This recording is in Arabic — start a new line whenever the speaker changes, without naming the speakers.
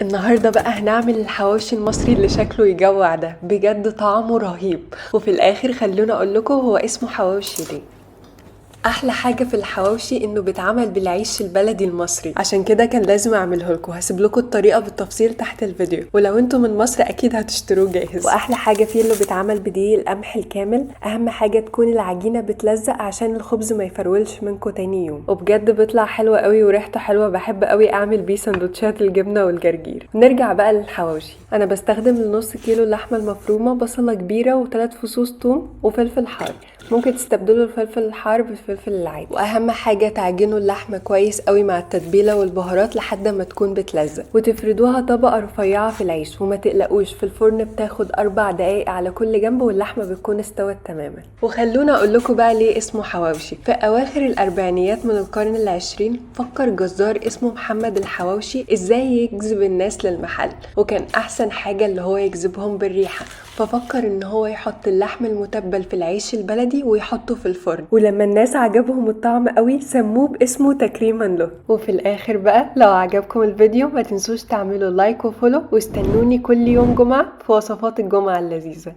النهاردة بقى هنعمل الحواوشي المصري اللي شكله يجوع ده، بجد طعمه رهيب. وفي الاخر خلونا اقول لكم هو اسمه حواوشي ليه. احلى حاجه في الحواوشي انه بيتعمل بالعيش البلدي المصري، عشان كده كان لازم اعمله لكم. هسيب لكم الطريقه بالتفصيل تحت الفيديو، ولو انتم من مصر اكيد هتشتروه جاهز. واحلى حاجه فيه انه بيتعمل بدقيق القمح الكامل. اهم حاجه تكون العجينه بتلزق عشان الخبز ما يفرولش منكم تاني يوم، وبجد بيطلع حلو قوي وريحته حلوه. بحب قوي اعمل بيه سندوتشات الجبنه والجرجير. نرجع بقى للحواوشي. انا بستخدم لنص كيلو اللحمه المفرومه بصله كبيره و3 فصوص ثوم وفلفل حار. ممكن تستبدلوا الفلفل الحار بالفلفل العادي. واهم حاجه تعجنوا اللحمه كويس قوي مع التتبيله والبهارات لحد ما تكون بتلزق، وتفردوها طبقه رفيعه في العيش. وما تقلقوش، في الفرن بتاخد 4 دقايق على كل جنب واللحمه بتكون استوت تماما. وخلونا اقول لكم بقى ليه اسمه حواوشي. في اواخر الاربعينيات من القرن العشرين فكر جزار اسمه محمد الحواوشي ازاي يجذب الناس للمحل، وكان احسن حاجه اللي هو يجذبهم بالريحه. ففكر ان هو يحط اللحم المتبل في العيش البلدي ويحطه في الفرن، ولما الناس عجبهم الطعم قوي سموه باسمه تكريما له. وفي الاخر بقى لو عجبكم الفيديو ما تنسوش تعملوا لايك وفولو، واستنوني كل يوم جمعة في وصفات الجمعة اللذيذة.